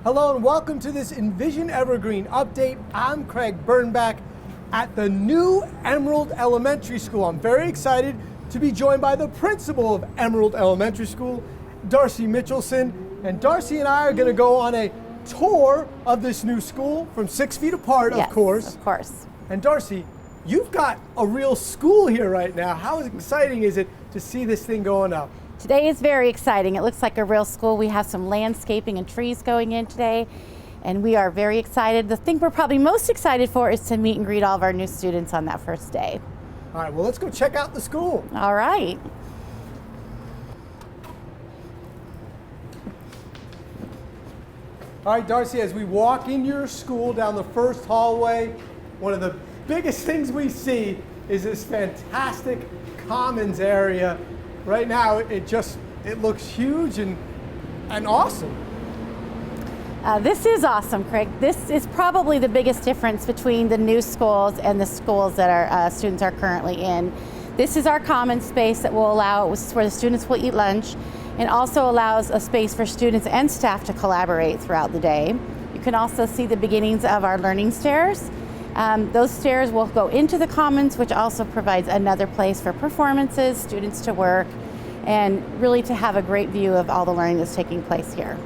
Hello and welcome to this Envision Evergreen update. I'm Craig Burnback at the new Emerald Elementary School. I'm very excited to be joined by the principal of Emerald Elementary School, Darcy Mitchelson. And Darcy and I are going to go on a tour of this new school from 6 feet apart, Yes, of course. Of course. And Darcy, you've got a real school here right now. How exciting is it to see this thing going up? Today is very exciting. It looks like a real school. We have some landscaping and trees going in today, and we are very excited. The thing we're probably most excited for is to meet and greet all of our new students on that first day. All right, well, let's go check out the school. All right. All right, Darcy, as we walk into your school down the first hallway, one of the biggest things we see is this fantastic commons area. Right now, it looks huge and awesome. This is awesome, Craig. This is probably the biggest difference between the new schools and the schools that our students are currently in. This is our common space that will allow, this is where the students will eat lunch, and also allows a space for students and staff to collaborate throughout the day. You can also see the beginnings of our learning stairs. Those stairs will go into the commons, which also provides another place for performances, students to work, and really to have a great view of all the learning that's taking place here.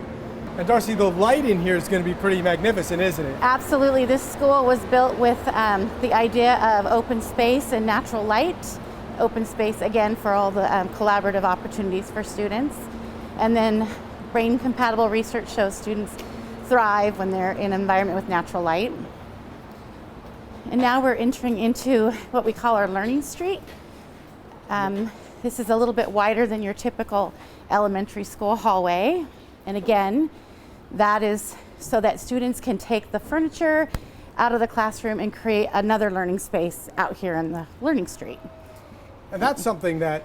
And Darcy, the light in here is going to be pretty magnificent, isn't it? Absolutely. This school was built with the idea of open space and natural light. Open space, again, for all the collaborative opportunities for students. And then brain-compatible research shows students thrive when they're in an environment with natural light. And now we're entering into what we call our learning street. This is a little bit wider than your typical elementary school hallway. And again, that is so that students can take the furniture out of the classroom and create another learning space out here in the learning street. And that's something that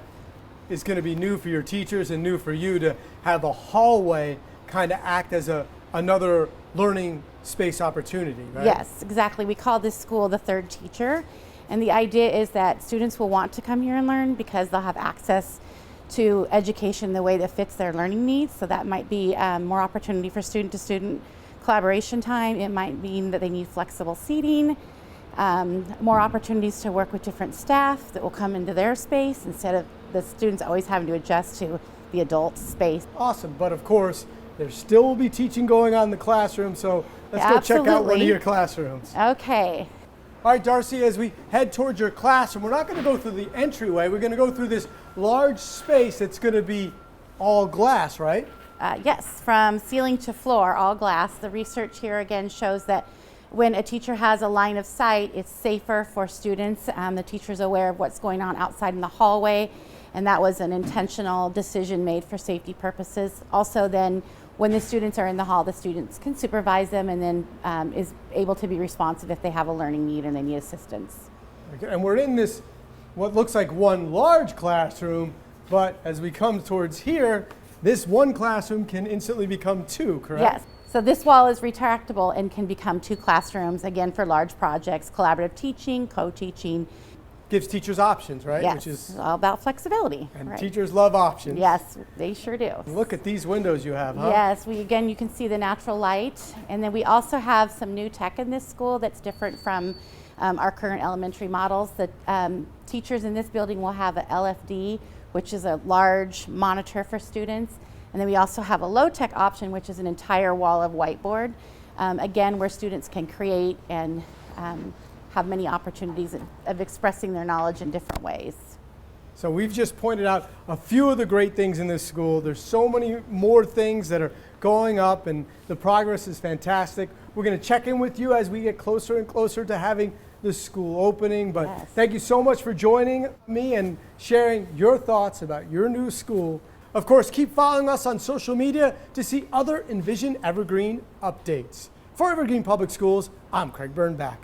is going to be new for your teachers and new for you, to have a hallway kind of act as another learning space opportunity, right? Yes, exactly. We call this school the third teacher. And the idea is that students will want to come here and learn because they'll have access to education the way that fits their learning needs. So that might be more opportunity for student-to-student collaboration time. It might mean that they need flexible seating, more opportunities to work with different staff that will come into their space instead of the students always having to adjust to the adult space. Awesome, but of course, there still will be teaching going on in the classroom, so let's go check out one of your classrooms. Okay. All right, Darcy, as we head towards your classroom, we're not going to go through the entryway. We're going to go through this large space that's going to be all glass, right? Yes, from ceiling to floor, all glass. The research here again shows that when a teacher has a line of sight, it's safer for students. The teacher's aware of what's going on outside in the hallway, and that was an intentional decision made for safety purposes. Also then, when the students are in the hall, the students can supervise them and then is able to be responsive if they have a learning need and they need assistance. Okay, and we're in this, what looks like one large classroom, but as we come towards here, this one classroom can instantly become two, correct? Yes. So this wall is retractable and can become two classrooms, again, for large projects, collaborative teaching, co-teaching. Gives teachers options, right? Yes, Which is all about flexibility. And right. teachers love options. Yes, they sure do. Look at these windows you have, huh? Yes, again, you can see the natural light. And then we also have some new tech in this school that's different from our current elementary models. The teachers in this building will have a LFD, which is a large monitor for students. And then we also have a low-tech option, which is an entire wall of whiteboard, again, where students can create and have many opportunities of expressing their knowledge in different ways. So we've just pointed out a few of the great things in this school. There's so many more things that are going up, and the progress is fantastic. We're going to check in with you as we get closer and closer to having the school opening. But yes. Thank you so much for joining me and sharing your thoughts about your new school. Of course, keep following us on social media to see other Envision Evergreen updates. For Evergreen Public Schools, I'm Craig Burnback.